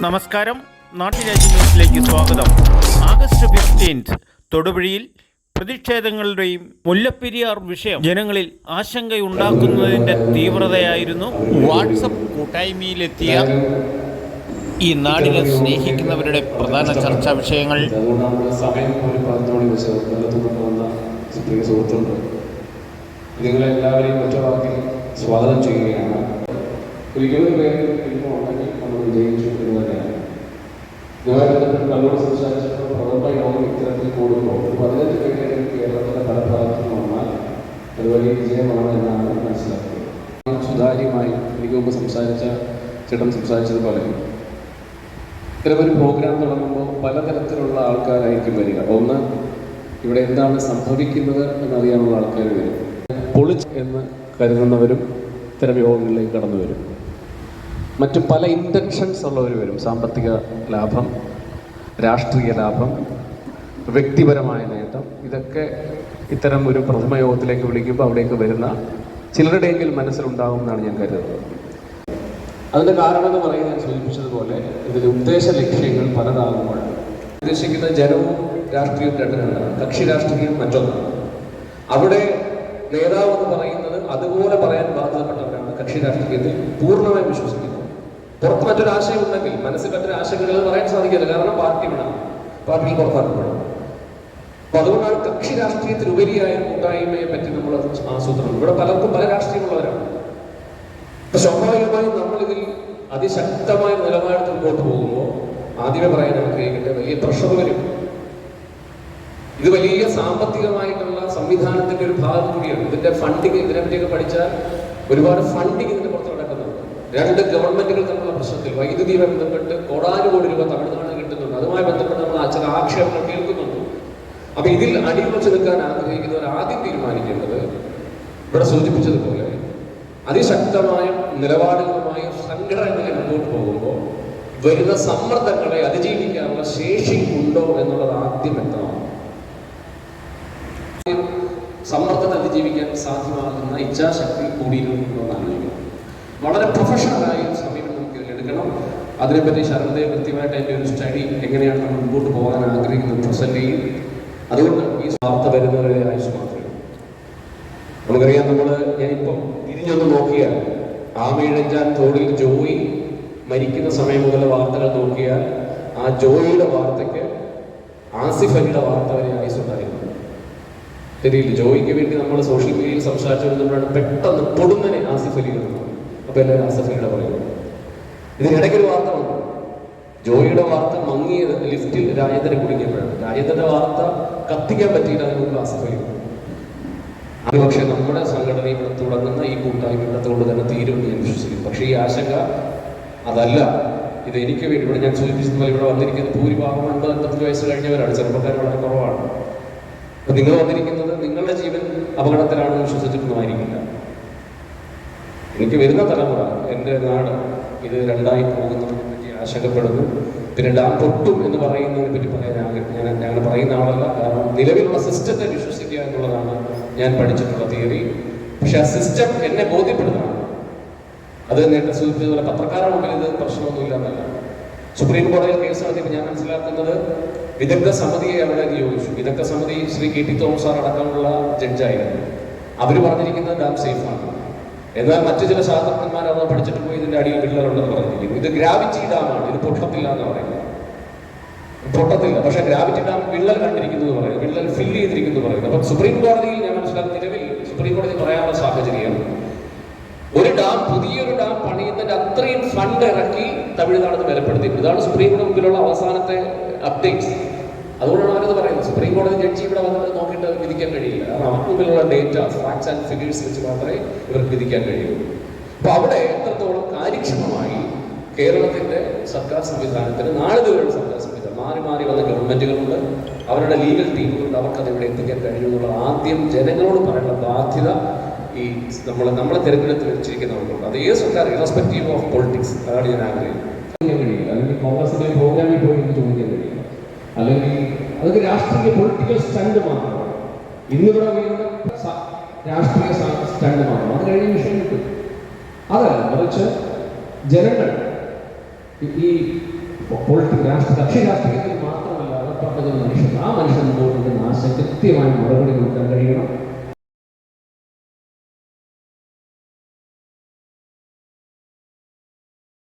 നമസ്കാരം, നാട്ടുരാജ്യ ന്യൂസിലേക്ക് സ്വാഗതം. ആഗസ്റ്റ് 15 തൊടുപുഴയിൽ പ്രതിഷേധങ്ങളുടെയും മുല്ലപ്പെരിയാർ വിഷയം ജനങ്ങളിൽ ആശങ്കയുണ്ടാക്കുന്നതിൻ്റെ തീവ്രതയായിരുന്നു. വാട്സപ്പ് കൂട്ടായ്മയിലെത്തിയ ഈ നാടിനെ സ്നേഹിക്കുന്നവരുടെ പ്രധാന ചർച്ചാ വിഷയങ്ങൾ. നിങ്ങളെല്ലാവരെയും ഒറ്റ വാക്കിൽ സ്വാഗതം ചെയ്യുകയാണ്. ഒരിക്കലും പേരിൽ ഉണ്ടെങ്കിൽ നമ്മൾ വിജയിച്ചു എന്ന് തന്നെയാണ്. ഇതുമായി ബന്ധപ്പെട്ട് നമ്മളോട് സംസാരിച്ചപ്പോൾ പ്രഥമ യോഗം ഇത്തരത്തിൽ കൂടുമ്പോൾ 15 പേര് കേരളത്തിലെ പല ഭാഗത്തും വന്നാൽ അത് വലിയ വിജയമാണ് എന്നാണ് മനസ്സിലാക്കുന്നത്. സുതാര്യമായി എനിക്ക് മുമ്പ് ചേട്ടൻ സംസാരിച്ചതുപോലെ ഇത്തരമൊരു പ്രോഗ്രാം തുടങ്ങുമ്പോൾ പലതരത്തിലുള്ള ആൾക്കാരായിരിക്കും വരിക. ഒന്ന്, ഇവിടെ എന്താണ് സംഭവിക്കുന്നത് എന്നറിയാനുള്ള ആൾക്കാർ വരും. പൊളിച്ച് എന്ന് കരുതുന്നവരും ഇത്തരം യോഗങ്ങളിലേക്ക് കടന്നു വരും. മറ്റു പല ഇൻറ്റൻഷൻസ് ഉള്ളവർ വരും. സാമ്പത്തിക ലാഭം, രാഷ്ട്രീയ ലാഭം, വ്യക്തിപരമായ നേട്ടം, ഇതൊക്കെ ഇത്തരം ഒരു പ്രഥമ യോഗത്തിലേക്ക് വിളിക്കുമ്പോൾ അവിടേക്ക് വരുന്ന ചിലരുടെയെങ്കിലും മനസ്സിലുണ്ടാകും എന്നാണ് ഞാൻ കരുതുന്നത്. അതിൻ്റെ കാരണമെന്ന് പറയുന്നത് ഞാൻ സൂചിപ്പിച്ചതുപോലെ ഇതിൽ ഉദ്ദേശ ലക്ഷ്യങ്ങൾ പലതാകുമ്പോൾ ഉദ്ദേശിക്കുന്ന ജനവും രാഷ്ട്രീയവും രണ്ടിനാണ്. കക്ഷി രാഷ്ട്രീയം മറ്റൊന്നാണ്. അവിടെ നേതാവ് എന്ന് പറയുന്നത് അതുപോലെ പറയാൻ ബാധ്യതപ്പെട്ടവരാണ് കക്ഷി രാഷ്ട്രീയത്തിൽ പൂർണ്ണമായും വിശ്വസിക്കുന്നത്. പുറത്ത് മറ്റൊരാശയം ഉണ്ടെങ്കിൽ മനസ്സിൽ മറ്റൊരാശയങ്ങൾ പറയാൻ സാധിക്കില്ല. കാരണം പാർട്ടി വിടാം, പാർട്ടിയിൽ പുറത്താക്കപ്പെടാം. അപ്പൊ അതുകൊണ്ടാണ് കക്ഷി രാഷ്ട്രീയത്തിലുപരിയായ കൂട്ടായ്മയെ പറ്റി നമ്മൾ ആസൂത്രണം. ഇവിടെ പലർക്കും പല രാഷ്ട്രീയമുള്ളവരാണ്. അപ്പൊ സ്വാഭാവികമായും നമ്മളിതിൽ അതിശക്തമായ നിലവാരത്തിൽ മുമ്പോട്ട് പോകുമ്പോൾ ആദ്യമേ പറയാൻ ആഗ്രഹിക്കേണ്ട വലിയ പ്രഷർ വരും. ഇത് വലിയ സാമ്പത്തികമായിട്ടുള്ള സംവിധാനത്തിന്റെ ഒരു ഭാഗം കൂടിയാണ്. ഇതിന്റെ ഫണ്ടിങ്, ഇതിനെപ്പറ്റിയൊക്കെ പഠിച്ചാൽ ഒരുപാട് ഫണ്ടിങ് ഇതിന്റെ പുറത്ത് നടക്കുന്നുണ്ട്. 2 ഗവൺമെന്റുകൾ തമ്മിലുള്ള പ്രശ്നത്തിൽ വൈദ്യുതിയുമായി ബന്ധപ്പെട്ട് കോടാനുകോടി രൂപ തമിഴ്നാട് കിട്ടുന്നുണ്ട്. അതുമായി ബന്ധപ്പെട്ട് നമ്മൾ ചില ആക്ഷേപങ്ങൾ കേൾക്കുന്നുണ്ട്. അപ്പൊ ഇതിൽ അടിയുറച്ചു നിൽക്കാൻ ആഗ്രഹിക്കുന്നവർ ആദ്യം തീരുമാനിക്കേണ്ടത് ഇവിടെ സൂചിപ്പിച്ചതുപോലെ അതിശക്തമായ നിലപാടുകളുമായി സംഘടനകളെ മുമ്പോട്ട് പോകുമ്പോൾ വരുന്ന സമ്മർദ്ദങ്ങളെ അതിജീവിക്കാനുള്ള ശേഷി ഉണ്ടോ എന്നുള്ളത് ആദ്യം വ്യക്തമാണ്. സമ്മർദ്ദത്തെ അതിജീവിക്കാൻ സാധ്യമാകുന്ന ഇച്ഛാശക്തി കൂടിയിരുന്നുണ്ടോ എന്ന് ആലോചിക്കണം. വളരെ പ്രൊഫഷണലായ സമീപനം നമുക്ക് ഇതിലെടുക്കണം. അതിനെപ്പറ്റി ശരണ്യ കൃത്യമായിട്ട് അതിൻ്റെ ഒരു സ്റ്റഡി എങ്ങനെയാണ് നമ്മൾ മുമ്പോട്ട് പോകാൻ ആഗ്രഹിക്കുന്നത് പ്രസന്റ് ചെയ്യും. അതുകൊണ്ട് ഈ വാർത്ത വരുന്നവരെ ആയുസ് മാത്രമേ നമുക്കറിയാം. ഞാനിപ്പം തിരിഞ്ഞൊന്ന് നോക്കിയാൽ ആമയിഴഞ്ചാൻ തോടിൽ ജോയി മരിക്കുന്ന സമയം മുതൽ വാർത്തകൾ നോക്കിയാൽ ആ ജോയിയുടെ വാർത്തയ്ക്ക് ആസിഫ് അലിയുടെ വാർത്ത വരെ ആയുസ് ഉണ്ടായിരുന്നു. ശരിയില്ല, ജോയിക്ക് വേണ്ടി നമ്മൾ സോഷ്യൽ മീഡിയയിൽ സംസാരിച്ചു വരുമ്പോഴാണ് പെട്ടെന്ന് പൊടുന്നനെ ആസിഫ് അലി വരുന്നത്. അപ്പൊ എല്ലാവരും ആസിഫ് അലിയുടെ പറയുന്നത്. ഇതിനിടയ്ക്കൊരു വാർത്ത വന്നു, ജോയിയുടെ വാർത്ത മങ്ങിയത് ലിഫ്റ്റിൽ രാജേന്ദ്രനെ കുടുങ്ങിയപ്പോഴാണ്. രാജേന്ദ്രന്റെ വാർത്ത കത്തിക്കാൻ പറ്റിയില്ല, അതിന് മുമ്പ് ആസിഫ് അലി. അത് പക്ഷേ നമ്മുടെ സംഘടന ഇവിടെ തുടങ്ങുന്ന ഈ കൂട്ടായ്മ ഇടത്തുകൊണ്ട് തന്നെ തീരുമെന്ന് ഞാൻ വിശ്വസിക്കുന്നു. പക്ഷേ ഈ ആശങ്ക അതല്ല. ഇത് എനിക്ക് വേണ്ടി ഇവിടെ ഞാൻ സൂചിപ്പിച്ചതുപോലെ ഇവിടെ വന്നിരിക്കുന്നത് ഭൂരിഭാഗം 50-55 വയസ്സ് കഴിഞ്ഞവരാണ്. ചെറുപ്പക്കാർ വളരെ കുറവാണ്. അപ്പൊ നിങ്ങൾ വന്നിരിക്കുന്നത് നിങ്ങളുടെ ജീവൻ അപകടത്തിലാണെന്ന് വിശ്വസിച്ചിട്ടൊന്നുമായിരിക്കില്ല. എനിക്ക് വരുന്ന തലമുറ, എൻ്റെ നാട് ഇത് രണ്ടായി പോകുന്നതിനെ പറ്റി ആശങ്കപ്പെടുന്നു. പിന്നെ ഡാം പൊട്ടും എന്ന് പറയുന്നതിനെ പറ്റി പറയാൻ ഞാൻ പറയുന്ന ആളല്ല. കാരണം നിലവിലുള്ള സിസ്റ്റത്തെ വിശ്വസിക്കുക എന്നുള്ളതാണ് ഞാൻ പഠിച്ചിട്ടുള്ള തിയറി. പക്ഷെ ആ സിസ്റ്റം എന്നെ ബോധ്യപ്പെടുന്നതാണ്. അത് നേരത്തെ സൂചിപ്പിച്ചതുപോലെ പത്രക്കാരുടെ മുമ്പിൽ ഇത് പ്രശ്നമൊന്നുമില്ല എന്നല്ല. സുപ്രീം കോടതിയിൽ കേസ് നടത്തിയപ്പോൾ ഞാൻ മനസ്സിലാക്കുന്നത് വിദഗ്ധ സമിതിയെ അവിടെ നിയോഗിച്ചു. വിദഗ്ധ സമിതി Shri K T Thomas sir അടക്കമുള്ള ജഡ്ജായിരുന്നു. അവർ പറഞ്ഞിരിക്കുന്നത് ഡാം സേഫാണ്. എന്നാൽ മറ്റു ചില ശാസ്ത്രജ്ഞന്മാർ അത് പഠിച്ചിട്ട് പോയി ഇതിന്റെ അടിയിൽ വിള്ളലുണ്ടെന്ന് പറഞ്ഞിരിക്കുന്നു. ഇത് ഗ്രാവിറ്റി ഡാമാണ്, ഇത് പൊട്ടത്തില്ല എന്ന് പറയുന്നത്. പൊട്ടത്തില്ല, പക്ഷെ ഗ്രാവിറ്റി ഡാം വിള്ളൽ കണ്ടിരിക്കുന്നു എന്ന് പറയുന്നത്, വിള്ളൽ ഫില്ല് ചെയ്തിരിക്കുന്നു പറയുന്നത്. അപ്പൊ സുപ്രീം കോടതിയിൽ ഞാൻ മനസ്സിലാക്കുന്ന നിലവിൽ സുപ്രീം കോടതി പറയാനുള്ള സാഹചര്യം, ഒരു ഡാം, പുതിയൊരു ഡാം പണിയുന്നതിന്റെ അത്രയും ഫണ്ട് ഇറക്കി തമിഴ്നാട് ബലപ്പെടുത്തിയിട്ടുണ്ട്. ഇതാണ് സുപ്രീം കോടതി മുമ്പിലുള്ള അവസാനത്തെ അപ്ഡേറ്റ്സ്. അതുകൊണ്ടാണ് അവരത് പറയുന്നത്. സുപ്രീം കോടതി ജഡ്ജി ഇവിടെ വന്നിട്ട് നോക്കിയിട്ട് വിധിക്കാൻ കഴിയില്ല. കാരണം അവർക്ക് മുമ്പിലുള്ള ഡേറ്റ, ഫാക്ട്സ് ആൻഡ് ഫിഗേഴ്സ് വെച്ച് മാത്രമേ ഇവർക്ക് വിധിക്കാൻ കഴിയുള്ളൂ. അപ്പൊ അവിടെ എത്രത്തോളം കാര്യക്ഷമമായി കേരളത്തിന്റെ സർക്കാർ സംവിധാനത്തിന് നാളിതുവരെയുള്ള സർക്കാർ സംവിധാനം, മാറി മാറി വന്ന ഗവൺമെന്റുകളുണ്ട്, അവരുടെ ലീഗൽ ടീമുകളുണ്ട്, അവർക്കത് ഇവിടെ എത്തിക്കാൻ കഴിയുമെന്നുള്ള ആദ്യം ജനങ്ങളോട് പറയേണ്ട ബാധ്യത ഈ നമ്മളെ തിരഞ്ഞെടുത്ത് വെച്ചിരിക്കുന്നവർക്കുണ്ട്. അത് ഏത് സർക്കാർ, ഇറസ്പെക്റ്റീവ് ഓഫ് പൊളിറ്റിക്സ്, അതാണ് ഞാൻ ആഗ്രഹിക്കുന്നത്. അല്ലെങ്കിൽ കോൺഗ്രസിന്റെ പ്രോഗ്രാമിൽ പോയി എന്ന് ചോദിക്കാൻ കഴിയില്ല. അല്ലെങ്കിൽ അതൊക്കെ രാഷ്ട്രീയ പൊളിറ്റിക്കൽ സ്റ്റണ്ട് മാത്രമാണ്. ഇന്നിവിടെ വീണ്ടും രാഷ്ട്രീയ സ്റ്റണ്ട് മാത്രം, അത് കഴിഞ്ഞ വിഷയം കിട്ടും. അതല്ല, മറിച്ച് ജനങ്ങൾ ഈ കക്ഷി രാഷ്ട്രീയത്തിൽ മാത്രമല്ല അകപ്പെട്ടത് മനുഷ്യൻ, ആ മനുഷ്യൻ മുമ്പോട്ട് ആശയം കൃത്യമായി മറുപടി കൊടുക്കാൻ കഴിയണം.